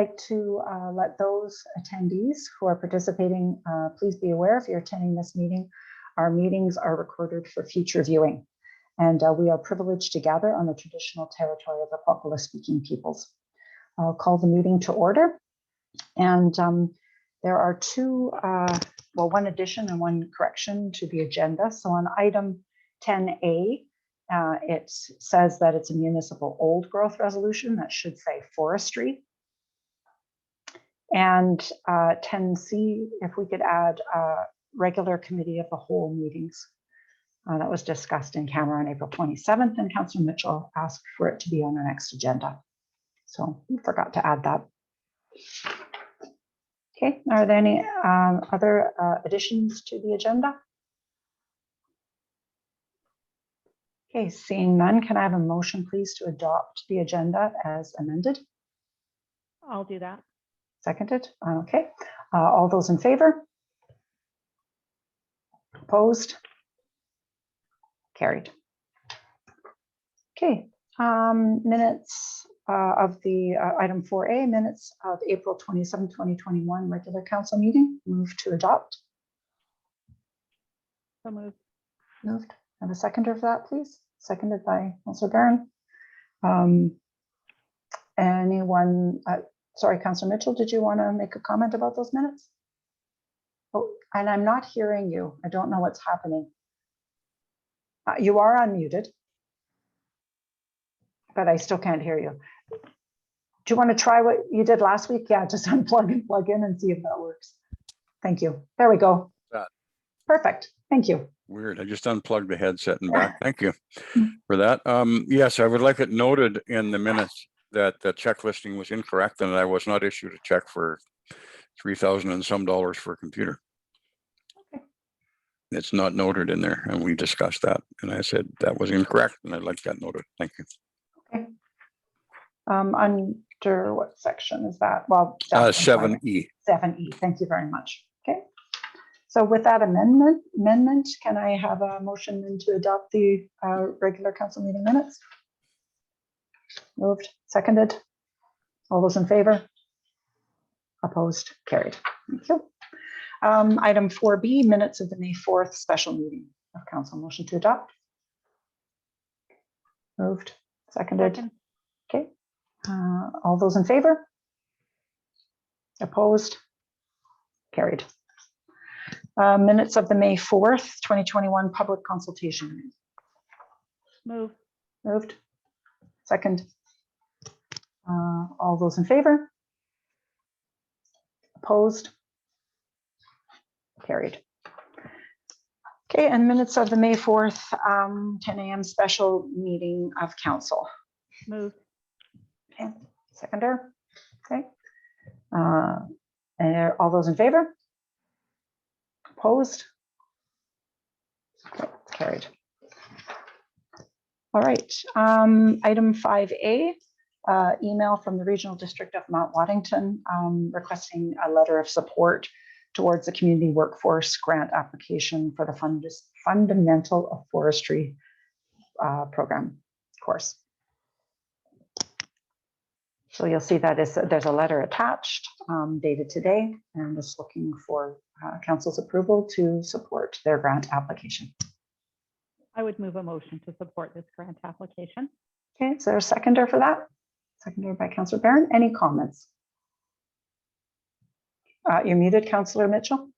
like to let those attendees who are participating, please be aware if you're attending this meeting, our meetings are recorded for future viewing. And we are privileged to gather on the traditional territory of the Kwakwa speaking peoples. I'll call the meeting to order. And there are one addition and one correction to the agenda. So on item 10A, it says that it's a municipal old growth resolution. That should say forestry. And 10C, if we could add regular committee of the whole meetings. That was discussed in camera on April 27th, and Councillor Mitchell asked for it to be on the next agenda. So we forgot to add that. Okay, are there any other additions to the agenda? Okay, seeing none, can I have a motion, please, to adopt the agenda as amended? I'll do that. Seconded. Okay. All those in favor? Opposed? Carried. Okay. Minutes of the item 4A, minutes of April 27, 2021 regular council meeting. Move to adopt. So moved. Moved. Have a seconder for that, please. Seconded by Councillor Barron. Anyone? Sorry, Councillor Mitchell, did you want to make a comment about those minutes? Oh, and I'm not hearing you. I don't know what's happening. You are unmuted, but I still can't hear you. Do you want to try what you did last week? Yeah, just unplug and plug in and see if that works. Thank you. There we go. Perfect. Thank you. Weird. I just unplugged the headset and back. Thank you for that. Yes, I would like it noted in the minutes that the check listing was incorrect and I was not issued a check for $3,000 and some for a computer. Okay. It's not noted in there, and we discussed that, and I said that was incorrect, and I'd like that noted. Thank you. Okay. Under what section is that? Well, 7E. 7E. Thank you very much. Okay. So with that amendment, can I have a motion then to adopt the regular council meeting minutes? Moved. Seconded. All those in favor? Opposed? Carried. Thank you. Item 4B, minutes of the May 4th special meeting of council. Motion to adopt. Moved. Seconded. Second. Okay. All those in favor? Opposed? Carried. Minutes of the May 4th, 2021 public consultation. Move. Moved. Second. All those in favor? Opposed? Carried. Okay, and minutes of the May 4th, 10 a.m. special meeting of council. Move. Okay, seconder. Okay. And all those in favor? Opposed? Okay, carried. All right, item 5A, email from the Regional District of Mount Waddington requesting a letter of support towards the community workforce grant application for the Fundamental of Forestry program course. So you'll see that there's a letter attached dated today and is looking for council's approval to support their grant application. I would move a motion to support this grant application. Okay, is there a seconder for that? Seconded by Councillor Barron. Any comments? You're muted, Councillor Mitchell.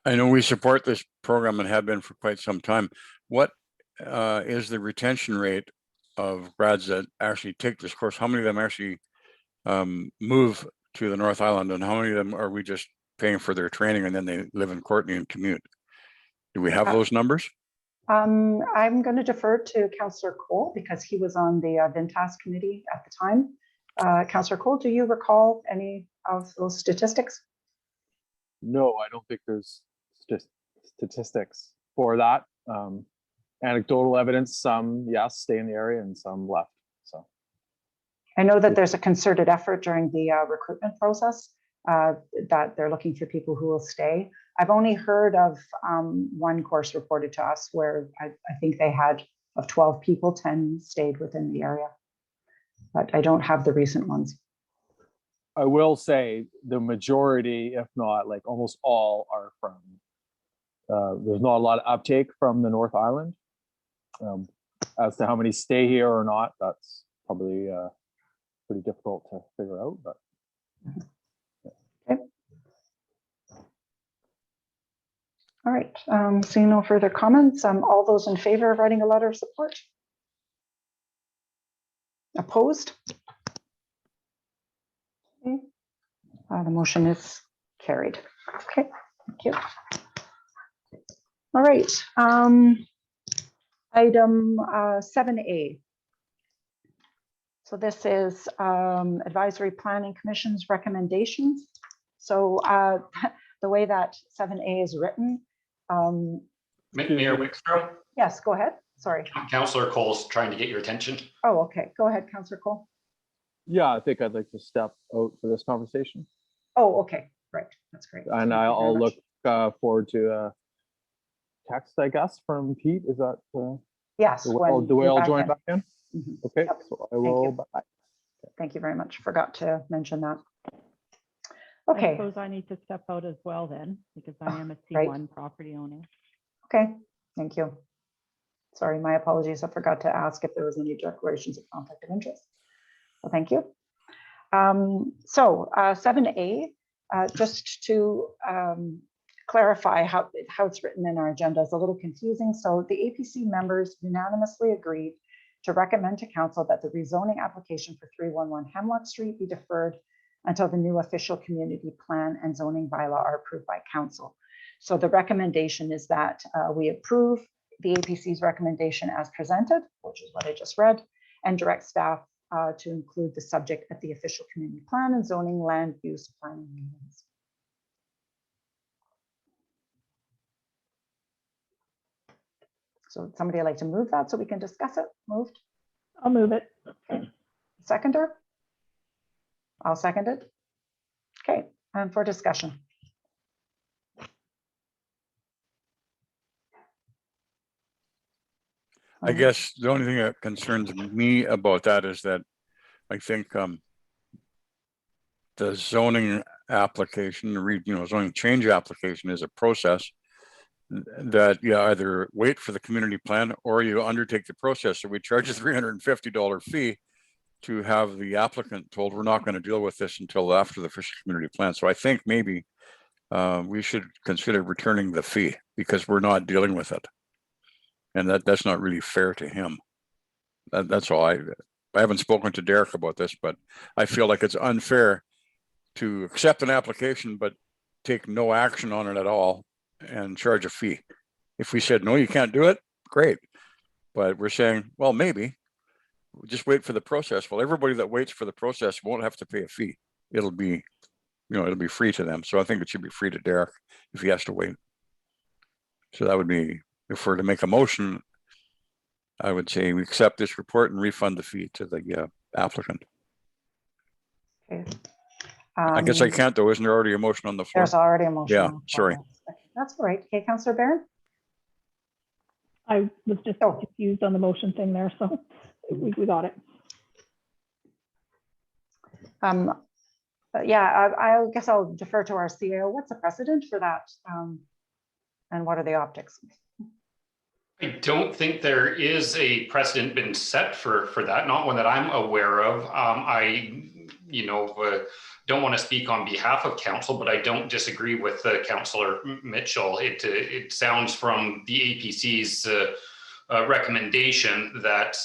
I know we support this program and have been for quite some time. What is the retention rate of grads that actually take this course? How many of them actually move to the North Island, and how many of them are we just paying for their training and then they live in Courtenay and commute? Do we have those numbers? I'm going to defer to Councillor Cole because he was on the VINTAS committee at the time. Councillor Cole, do you recall any of those statistics? No, I don't think there's just statistics for that. Anecdotal evidence, some, yes, stay in the area and some left. So I know that there's a concerted effort during the recruitment process that they're looking for people who will stay. I've only heard of one course reported to us where I think they had, of 12 people, 10 stayed within the area. but I don't have the recent ones. I will say the majority, if not like almost all, are from, there's not a lot of uptake from the North Island. As to how many stay here or not, that's probably pretty difficult to figure out, but All right, seeing no further comments, all those in favor of writing a letter of support? Opposed? Okay. The motion is carried. Okay, thank you. All right, item 7A. So this is Advisory Planning Commission's recommendations. So the way that 7A is written. Mayor Wickstrom, Yes, go ahead. Sorry. Councillor Cole's trying to get your attention. Oh, okay. Go ahead, Councillor Cole. yeah, I think I'd like to step out for this conversation. Oh, okay. Right. That's great. And Thank you very I'll much. look forward to a text, I guess, from Pete. Is that Yes. the way I'll join back in? Mhm. Okay, Yep. so I will. Bye. Thank you very much. Forgot to mention that. I Okay, suppose I need to step out as well then, because I am a right. C1 property owner. okay. Thank you. Sorry, my apologies. I forgot to ask if there was any declarations of conflict of interest. Well, thank you. 7A, just to clarify how it's written in our agenda is a little confusing. So the APC members unanimously agreed to recommend to council that the rezoning application for 311 Hemlock Street be deferred until the new official community plan and zoning bylaw are approved by council. So the recommendation is that we approve the APC's recommendation as presented, which is what I just read, and direct staff to include the subject at the official community plan and zoning land use planning meetings. So would somebody like to move that so we can discuss it? Moved. I'll move it. Seconder? I'll second it. Okay, and for discussion. I guess the only thing that concerns me about that is that I think the zoning application, zoning change application is a process that you either wait for the community plan or you undertake the process. So we charge a $350 fee to have the applicant told we're not going to deal with this until after the official community plan. So I think maybe we should consider returning the fee because we're not dealing with it. And that's not really fair to him. That's all. I haven't spoken to Derek about this, but I feel like it's unfair to accept an application but take no action on it at all and charge a fee. If we said, no, you can't do it, great. But we're saying, well, maybe. We'll just wait for the process. Well, everybody that waits for the process won't have to pay a fee. It'll be, it'll be free to them. So I think it should be free to Derek if he has to wait. So that would be, if we're to make a motion, I would say we accept this report and refund the fee to the applicant. Okay. I guess I can't though. Isn't there already a motion on the floor? There's already a motion. Yeah, on the floor. sorry. That's all right. Okay, Councillor Barron? I was just Oh. confused on the motion thing there, so we got it. But yeah, I guess I'll defer to our CEO. What's the precedent for that? And what are the optics? I don't think there is a precedent been set for that, not one that I'm aware of. I don't want to speak on behalf of council, but I don't disagree with Councillor Mitchell. It sounds from the APC's recommendation that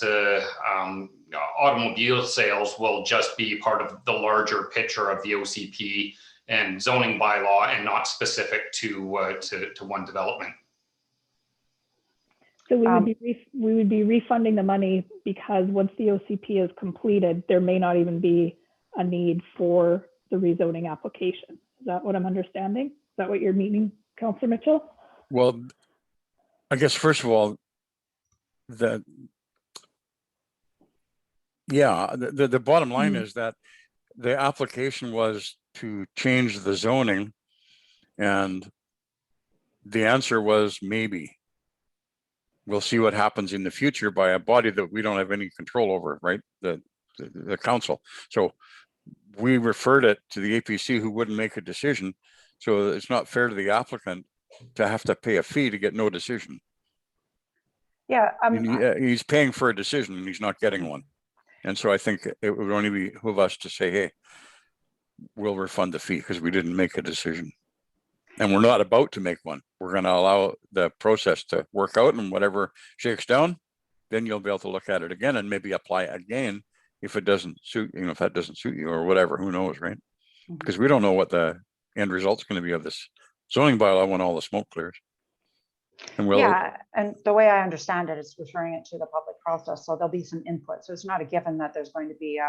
automobile sales will just be part of the larger picture of the OCP and zoning bylaw and not specific to one development. So we would be refunding the money because once the OCP is completed, there may not even be a need for the rezoning application. Is that what I'm understanding? Is that what you're meaning, Councillor Mitchell? Well, I guess first of all, the bottom line is that the application was to change the zoning and the answer was maybe. We'll see what happens in the future by a body that we don't have any control over, right? the council. So we referred it to the APC, who wouldn't make a decision. So it's not fair to the applicant to have to pay a fee to get no decision. Yeah, And he's paying for a decision and he's not getting one. And so I think it would only behoove us to say, hey, we'll refund the fee because we didn't make a decision. And we're not about to make one. We're going to allow the process to work out, and whatever shakes down, then you'll be able to look at it again and maybe apply again if it doesn't suit, if that doesn't suit you or whatever, who knows, right? Because we don't know what the end result's going to be of this zoning bylaw when all the smoke clears. And yeah, and the way I understand it is referring it to the public process, so there'll be some input. So it's not a given that there's going to be,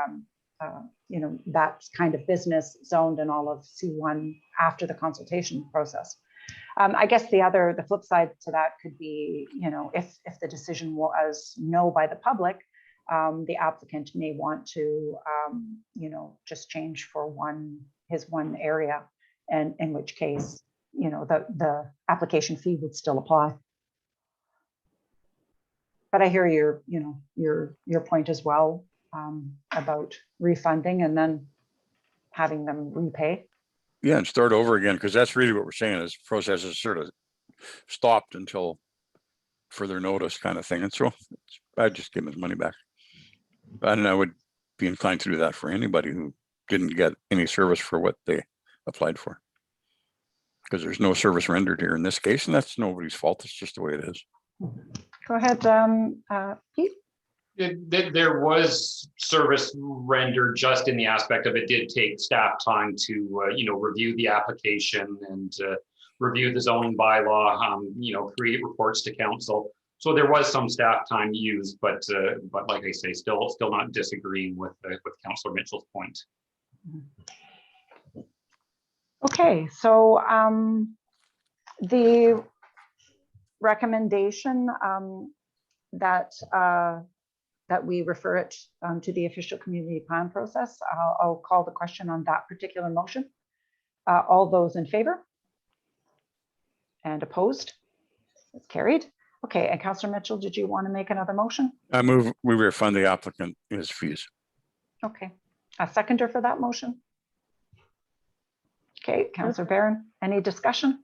that kind of business zoned in all of C1 after the consultation process. I guess the flip side to that could be, if the decision was no by the public, the applicant may want to, just change for his one area, and in which case, the application fee would still apply. But I hear your point as well, about refunding and then having them repay. Yeah, and start over again, because that's really what we're saying is process is sort of stopped until further notice kind of thing. And so I'd just give him his money back. And I would be inclined to do that for anybody who didn't get any service for what they applied for. Because there's no service rendered here in this case, and that's nobody's fault. It's just the way it is. Go ahead, Pete. There was service rendered, just in the aspect of it did take staff time to, review the application and review the zoning bylaw, create reports to council. So there was some staff time used, but like I say, still not disagreeing with Councillor Mitchell's point. Okay, so the recommendation that we refer it to the official community plan process, I'll call the question on that particular motion. All those in favor? And opposed? It's carried. Okay, and Councillor Mitchell, did you want to make another motion? I move we refund the applicant his fees. Okay, a seconder for that motion? Okay, Councillor Barron, any discussion?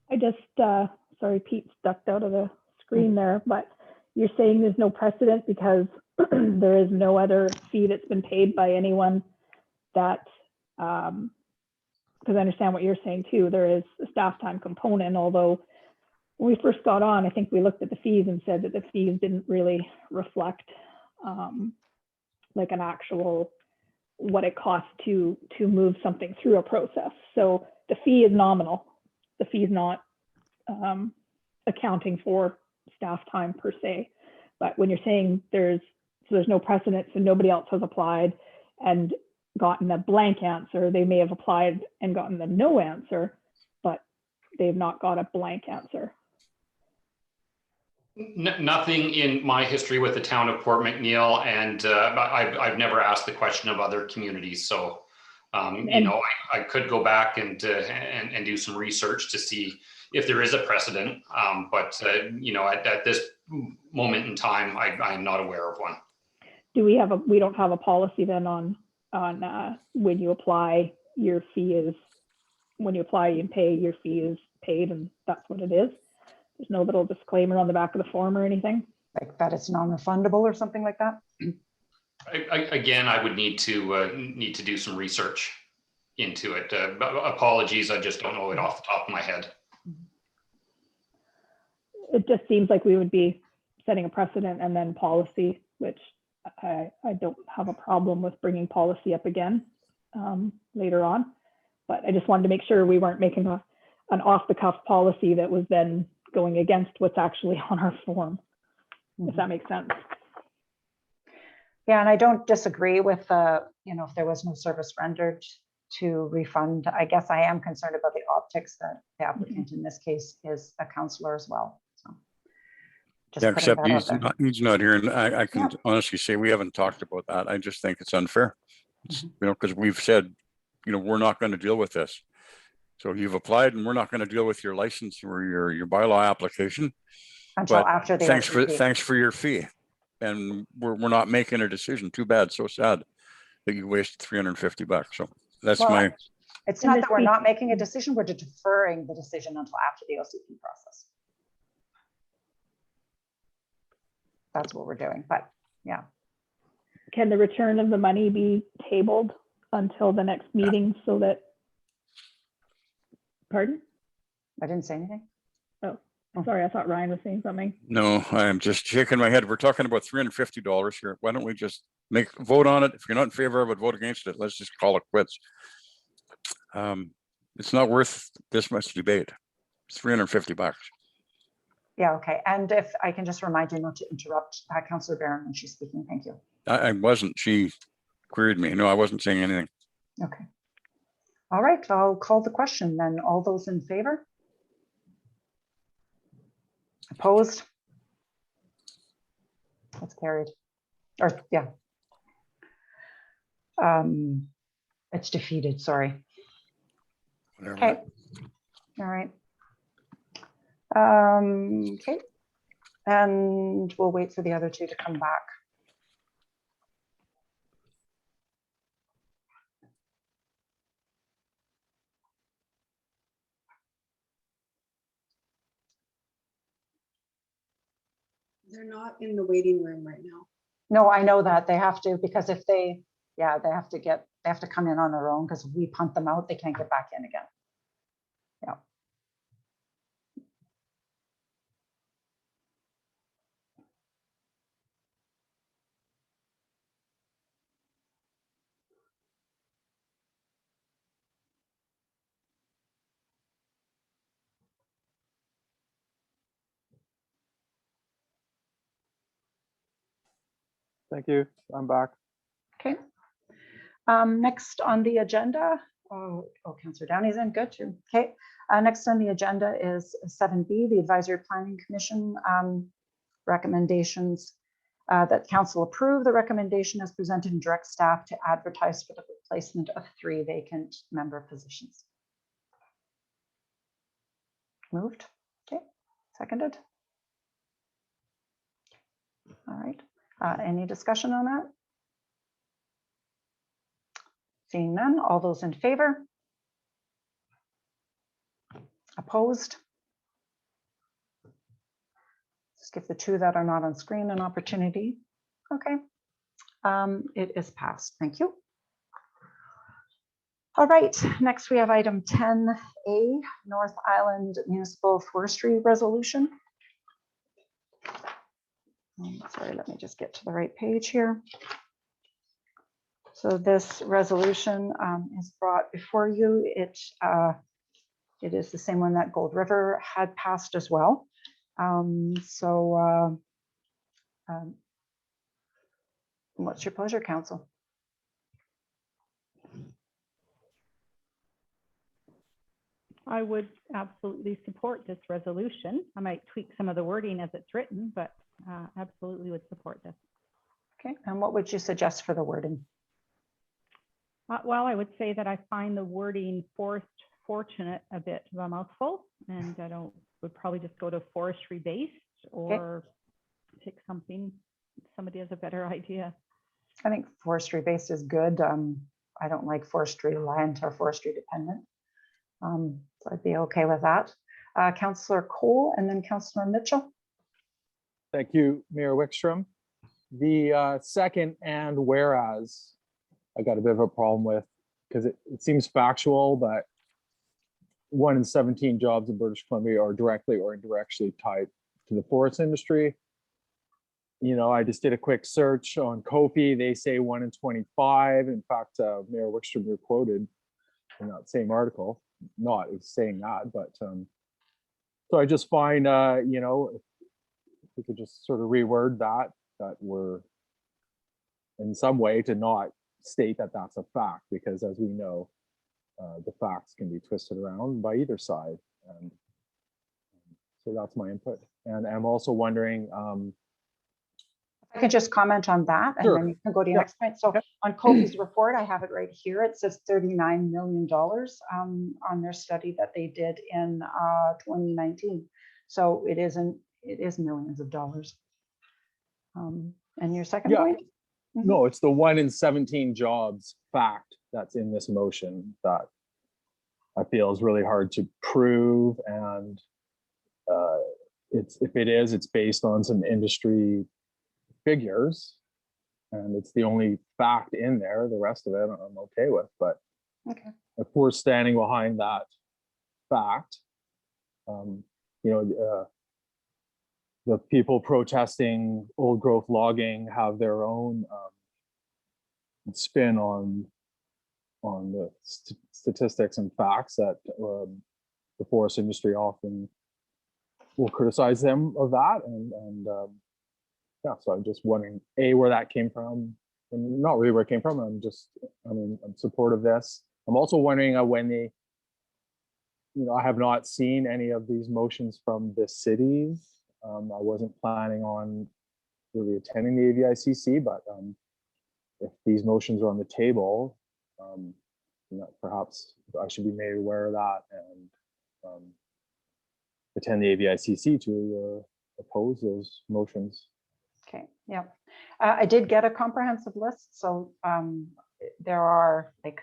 I just, sorry, Pete ducked out of the screen there, but you're saying there's no precedent because there is no other fee that's been paid by anyone that, because I understand what you're saying too, there is a staff time component, although when we first got on, I think we looked at the fees and said that the fees didn't really reflect like an actual, what it costs to move something through a process. So the fee is nominal. The fee is not accounting for staff time per se. But when you're saying there's no precedent, so nobody else has applied and gotten a blank answer, they may have applied and gotten the no answer, but they've not got a blank answer. Nothing in my history with the town of Port McNeill, and I've never asked the question of other communities. So, I could go back and do some research to see if there is a precedent. But at this moment in time, I'm not aware of one. We don't have a policy then on when you apply, your fee is, when you apply and pay, your fee is paid, and that's what it is. There's no little disclaimer on the back of the form or anything? Like that it's non-refundable or something like that? Again, I would need to do some research into it. Apologies, I just don't know it off the top of my head. It just seems like we would be setting a precedent and then policy, which I don't have a problem with bringing policy up again later on. But I just wanted to make sure we weren't making an off-the-cuff policy that was then going against what's actually on our form, if that makes sense. Yeah, and I don't disagree with, if there was no service rendered to refund. I guess I am concerned about the optics that the applicant in this case is a councillor as well. So just Yeah, except he's not here, and I can honestly say we haven't talked about that. I just think it's unfair. It's, because we've said, we're not going to deal with this. So you've applied, and we're not going to deal with your license or your bylaw application until after the thanks for your fee. and we're not making a decision. Too bad, so sad that you wasted $350. So that's Well, my, It's And not the that we're speak- not making a decision, we're deferring the decision until after the OCP process. That's what we're doing, but yeah. Can the return of the money be tabled until the next meeting so that, pardon? I didn't say anything. Oh. Sorry, I thought Ryan was saying something. no, I am just shaking my head. We're talking about $350 here. Why don't we just vote on it? If you're not in favor of it, vote against it. Let's just call it quits. It's not worth this much debate. It's $350. Yeah, okay. And if I can just remind you not to interrupt Councillor Barron when she's speaking. Thank you. I wasn't, she queried me. No, I wasn't saying anything. Okay. All right, I'll call the question then. All those in favor? Opposed? That's carried. Or, yeah. It's defeated, sorry. Whatever. Okay. All right. Okay. And we'll wait for the other two to come back. They're not in the waiting room right now. No, I know that they have to, because if they, yeah, they have to come in on their own because we punt them out, they can't get back in again. Yeah. Thank you. I'm back. Okay. Next on the agenda, Councillor Downey's in, good too. Okay. Next on the agenda is 7B, the Advisory Planning Commission recommendations that council approve the recommendation as presented and direct staff to advertise for the replacement of 3 vacant member positions. Moved. Okay. Seconded. All right. Any discussion on that? Seeing none, all those in favor? Opposed? Just give the 2 that are not on screen an opportunity. Okay. It is passed. Thank you. All right, next we have item 10A, North Island Municipal Forestry Resolution. Sorry, let me just get to the right page here. So this resolution is brought before you. It is the same one that Gold River had passed as well. What's your pleasure, council? I would absolutely support this resolution. I might tweak some of the wording as it's written, but absolutely would support this. Okay, and what would you suggest for the wording? Well, I would say that I find the wording fortunate a bit of a mouthful, and would probably just go to forestry based or pick something, somebody has a better idea. I think forestry based is good. I don't like forestry land or forestry dependent. So I'd be okay with that. Councillor Cole and then Councillor Mitchell. Thank you, Mayor Wickstrom. The second and whereas I got a bit of a problem with because it seems factual, but 1 in 17 jobs in British Columbia are directly or indirectly tied to the forest industry. You know, I just did a quick search on Kofi. They say 1 in 25. In fact, Mayor Wickstrom, you're quoted in that same article. Not saying that, but so I just find, you know, if we could just sort of reword that we're in some way to not state that that's a fact, because as we know, the facts can be twisted around by either side. And so that's my input. And I'm also wondering, I can just comment on that and Sure. then you can go to your Yeah. next point. So on Kofi's report, I have it right here. It says $39 million on their study that they did in 2019. So it is millions of dollars. And your second Yeah. point? Mhm. No, it's the 1 in 17 jobs fact that's in this motion that I feel is really hard to prove. And if it is, it's based on some industry figures. And it's the only fact in there. The rest of it I'm okay with. But Okay. if we're standing behind that fact, the people protesting old growth logging have their own spin on the statistics and facts that the forest industry often will criticize them of that. And yeah, so I'm just wondering where that came from, and not really where it came from. I'm supportive of this. I'm also wondering when I have not seen any of these motions from the cities. I wasn't planning on really attending the AVICC, but if these motions are on the table, perhaps I should be made aware of that and attend the AVICC to oppose those motions. Okay, yeah. I did get a comprehensive list. So there are like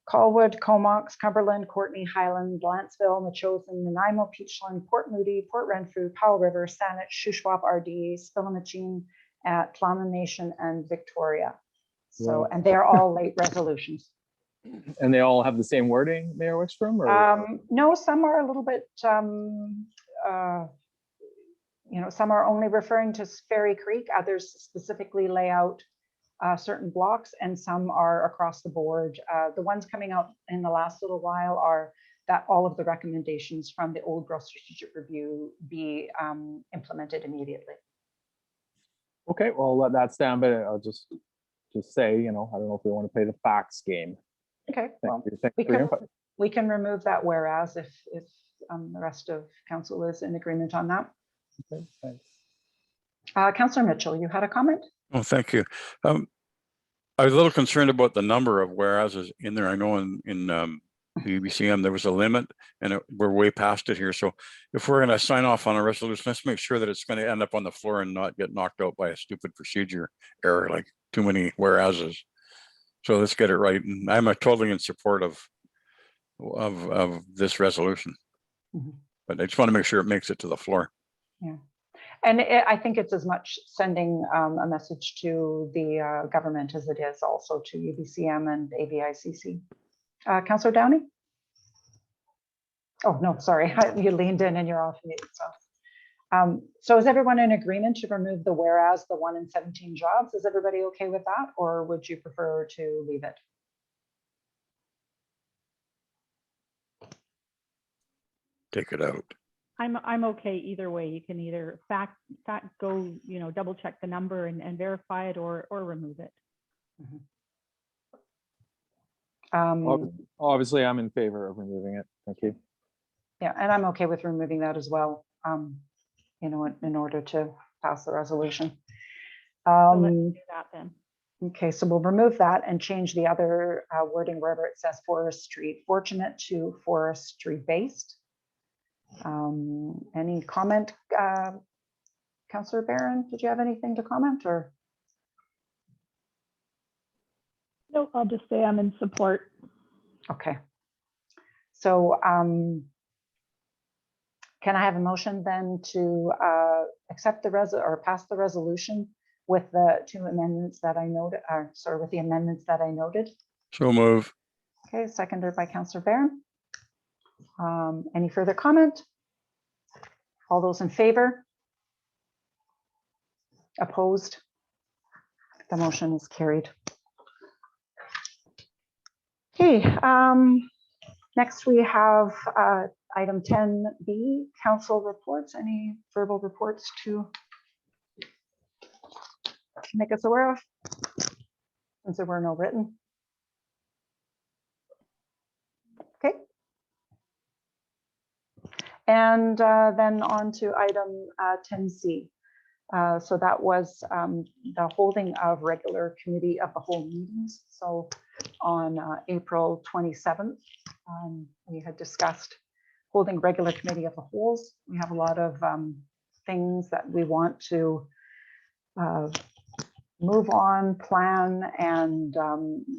Colwood, Comox, Cumberland, Courtney, Highland, Lantzville, Machosen, Nanaimo, Peachland, Port Moody, Port Renfrew, Powell River, Saanich, Shuswap, RD, Spilamachine, Tla'amin Nation, and Victoria. So, Right. and they're all late resolutions. And they all have the same wording, Mayor Wickstrom? Or No, some are a little bit, some are only referring to Fairy Creek, others specifically lay out certain blocks, and some are across the board. The ones coming out in the last little while are that all of the recommendations from the Old Growth Strategic Review be implemented immediately. okay, well, let that stand, but I'll just say, I don't know if we want to play the facts game. Okay, well, Thank you for your input. we can remove that whereas if the rest of council is in agreement on that. Okay, thanks. Councillor Mitchell, you had a comment? Oh, thank you. I was a little concerned about the number of whereases in there. I know in the UBCM there was a limit, and we're way past it here. So if we're going to sign off on a resolution, let's make sure that it's going to end up on the floor and not get knocked out by a stupid procedure error, like too many whereases. So let's get it right. And I'm totally in support of this resolution, but I just want to make sure it makes it to the floor. Yeah. And I think it's as much sending a message to the government as it is also to UBCM and AVICC. Councillor Downey? Oh, no, sorry. You leaned in and you're off mute. So is everyone in agreement to remove the whereas the 1 in 17 jobs? Is everybody okay with that? Or would you prefer to leave it? Take it out. I'm okay either way. You can either go, double check the number and verify it, or remove it. Obviously, I'm in favor of removing it. Thank you. Yeah, and I'm okay with removing that as well, in order to pass the resolution. So let's do that then. Okay, so we'll remove that and change the other wording wherever it says forestry fortunate to forestry based. Any comment, Councillor Barron? Did you have anything to comment or? No, I'll just say I'm in support. Okay. So can I have a motion then to accept or pass the resolution with the two amendments that I noted, with the amendments that I noted? So move. Okay, seconded by Councillor Barron. Any further comment? All those in favor? Opposed? The motion is carried. Okay, next we have item 10B, council reports. Any verbal reports to make us aware of, since there were no written? Okay. And then on to item 10C. So that was the holding of regular committee of the whole meetings. So on April 27th, we had discussed holding regular committee of the wholes. We have a lot of things that we want to Move On, Plan, and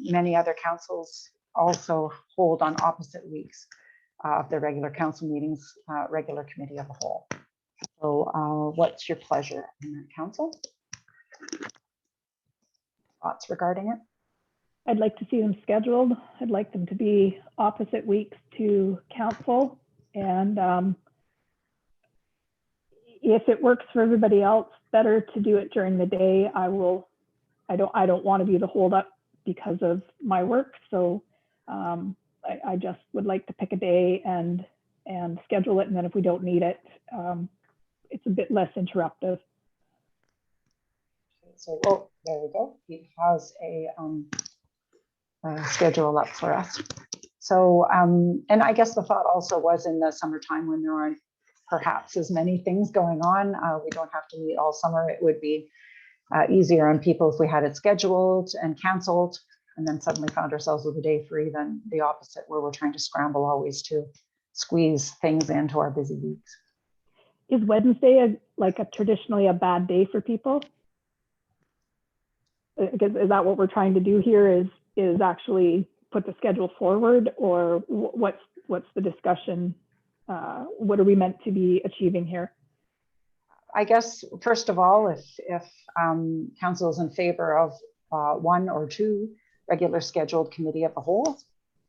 many other councils also hold on opposite weeks of their regular council meetings, regular committee of the whole. So what's your pleasure in that, council? Thoughts regarding it? I'd like to see them scheduled. I'd like them to be opposite weeks to council. And if it works for everybody else, better to do it during the day. I don't want to be the holdup because of my work. So I just would like to pick a day and schedule it. And then if we don't need it, it's a bit less interruptive. So, oh, there we go. He has a schedule up for us. So, and I guess the thought also was in the summertime when there aren't perhaps as many things going on, we don't have to meet all summer. It would be easier on people if we had it scheduled and canceled and then suddenly found ourselves with a day free than the opposite, where we're trying to scramble always to squeeze things into our busy weeks. Is Wednesday traditionally a bad day for people? Is that what we're trying to do here? Is actually put the schedule forward, or what's the discussion? What are we meant to be achieving here? I guess, first of all, if council is in favor of one or two regular scheduled committee of the whole,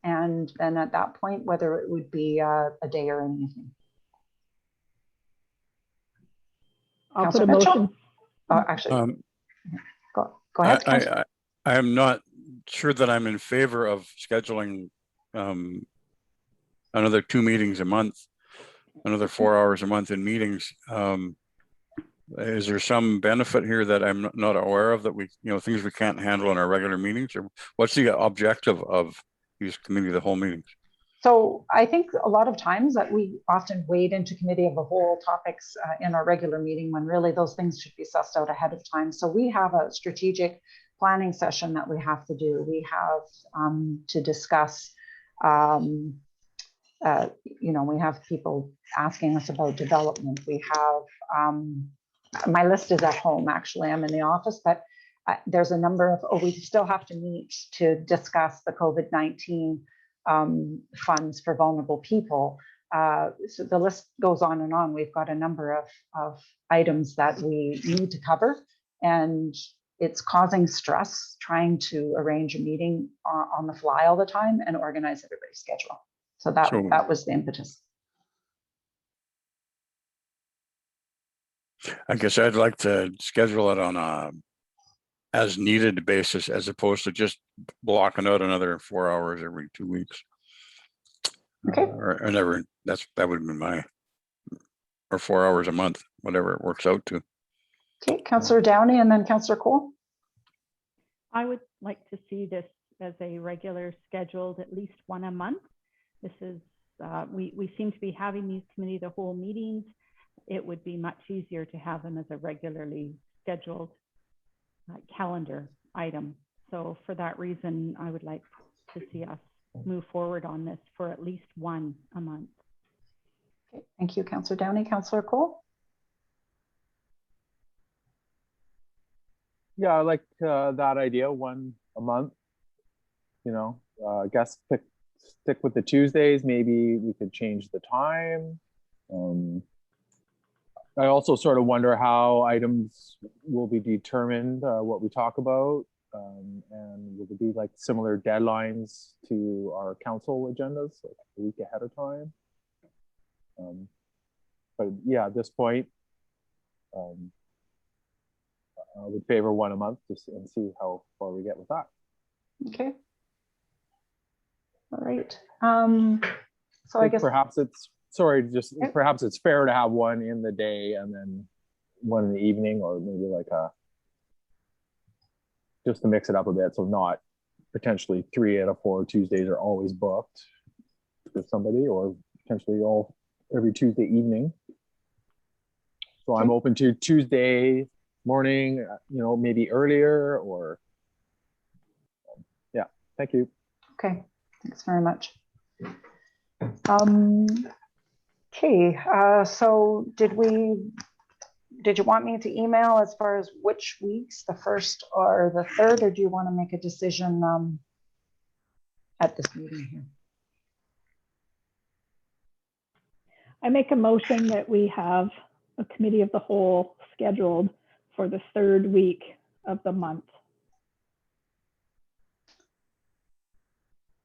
and then at that point, whether it would be a day or an evening. I'll Councillor put a Mitchell? motion. Actually, go ahead. Councillor. I am not sure that I'm in favor of scheduling another 2 meetings a month, another 4 hours a month in meetings. Is there some benefit here that I'm not aware of, that we, things we can't handle in our regular meetings, or what's the objective of these committee of the whole meetings? So I think a lot of times that we often wade into committee of the whole topics in our regular meeting when really those things should be sussed out ahead of time. So we have a strategic planning session that we have to do. We have to discuss, we have people asking us about development. We have, my list is at home, actually, I'm in the office, but there's a number of, we still have to meet to discuss the COVID-19 funds for vulnerable people. So the list goes on and on. We've got a number of items that we need to cover, and it's causing stress trying to arrange a meeting on the fly all the time and organize everybody's schedule. So that was the impetus. I guess I'd like to schedule it on a as needed basis, as opposed to just blocking out another 4 hours every 2 weeks. Okay. Or never, that would be my, or 4 hours a month, whatever it works out to. Okay, Councillor Downey and then Councillor Cole. I would like to see this as a regular scheduled, at least one a month. This is, we seem to be having these committee of the whole meetings. It would be much easier to have them as a regularly scheduled calendar item. So for that reason, I would like to see us move forward on this for at least one a month. Okay, thank you, Councillor Downey. Councillor Cole? Yeah, I like that idea, one a month. I guess stick with the Tuesdays. Maybe we could change the time. I also sort of wonder how items will be determined, what we talk about, and will there be like similar deadlines to our council agendas, like a week ahead of time? But yeah, at this point, I would favor one a month and see how far we get with that. Okay. All right. So I guess perhaps it's perhaps it's fair to have one in the day and then one in the evening, or maybe like just to mix it up a bit, so not potentially 3 out of 4 Tuesdays are always booked with somebody, or potentially every Tuesday evening. So I'm open to Tuesday morning, maybe earlier, or yeah. Thank you. Okay, thanks very much. Okay, so did we did you want me to email as far as which weeks, the 1st or the 3rd, or do you want to make a decision at this meeting here? I make a motion that we have a committee of the whole scheduled for the 3rd week of the month.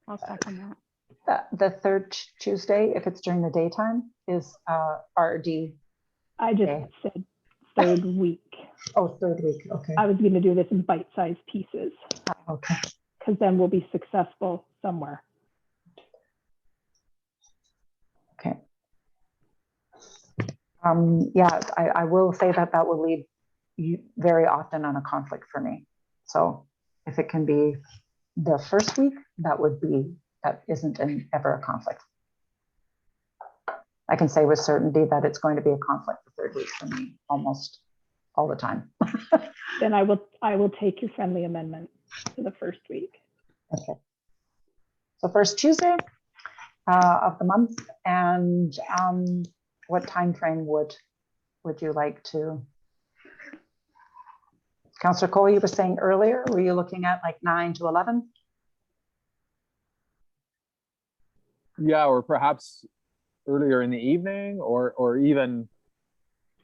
I'll second that. The 3rd Tuesday, if it's during the daytime, is RD. I just Okay. said 3rd week. Oh, 3rd week. Okay. I was going to do this in bite-sized pieces Okay. because then we'll be successful somewhere. Okay. Yeah, I will say that that will lead you very often on a conflict for me. So if it can be the 1st week, that isn't ever a conflict. I can say with certainty that it's going to be a conflict the 3rd week for me almost all the time. Then I will take your friendly amendment to the 1st week. Okay. So 1st Tuesday of the month, and what time frame would you like to? Councillor Cole, you were saying earlier, were you looking at like 9 to 11? Yeah, or perhaps earlier in the evening, or even,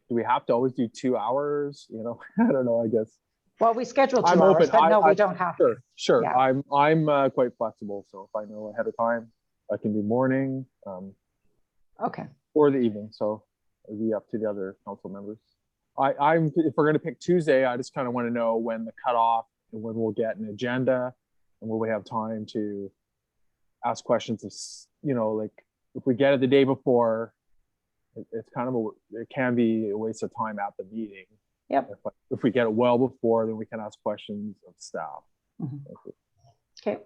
do we have to always do 2 hours? You know, I don't know, I guess. Well, we scheduled 2 I'm hours, open. but no, I- we don't have to. Sure. Yeah. I'm quite flexible. So if I know ahead of time, I can do morning, Okay. or the evening. So it'll be up to the other council members. If we're going to pick Tuesday, I just kind of want to know when the cutoff and when we'll get an agenda and will we have time to ask questions. Of, you know, like if we get it the day before, it's kind of it can be a waste of time at the meeting. Yep. If we get it well before, then we can ask questions of staff. Mhm. Okay.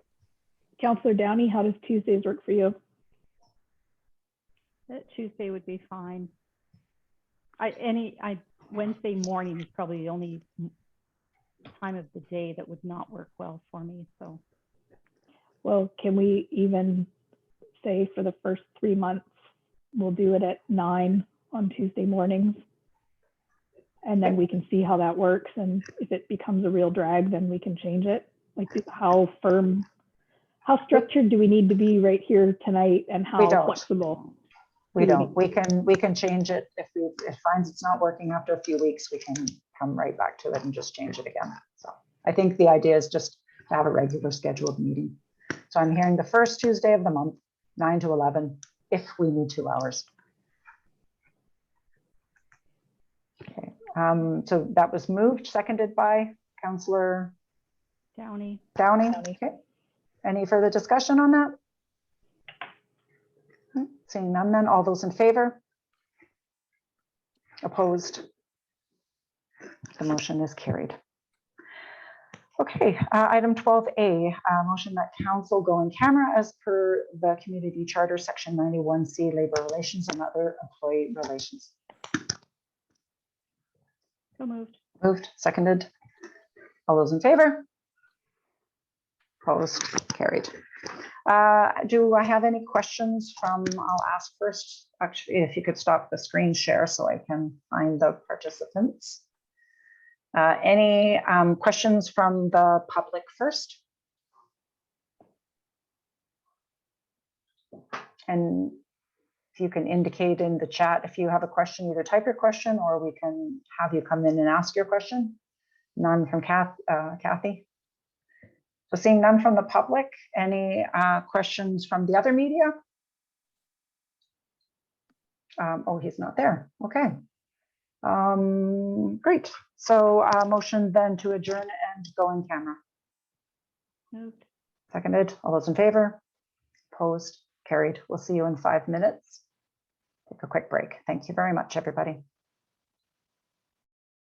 Councillor Downey, how does Tuesdays work for you? That Tuesday would be fine. Wednesday morning is probably the only time of the day that would not work well for me. So, Well, can we even say for the first 3 months, we'll do it at 9 on Tuesday mornings? And then we can see how that works. And if it becomes a real drag, then we can change it. Like how structured do we need to be right here tonight, and how don't. flexible? We don't. We can change it if it finds it's not working after a few weeks. We can come right back to it and just change it again. So I think the idea is just to have a regular scheduled meeting. So I'm hearing the 1st Tuesday of the month, 9 to 11, if we need 2 hours. Okay. So that was moved, seconded by Councillor Downey. Downey. Okay. Any further discussion on that? Seeing none, then all those in favor? Opposed? The motion is carried. Okay, item 12A, motion that council go in camera as per the community charter section 91C, labor relations and other employee relations. So moved. Moved, seconded. All those in favor? Opposed, carried. Do I have any questions I'll ask first, actually, if you could stop the screen share so I can find the participants. Any questions from the public first? And if you can indicate in the chat if you have a question, either type your question or we can have you come in and ask your question. None from Kathy. So seeing none from the public, any questions from the other media? Oh, he's not there. Okay. Great. So motion then to adjourn and go in camera. Moved. Seconded. All those in favor? Opposed? Carried. We'll see you in 5 minutes. Take a quick break. Thank you very much, everybody.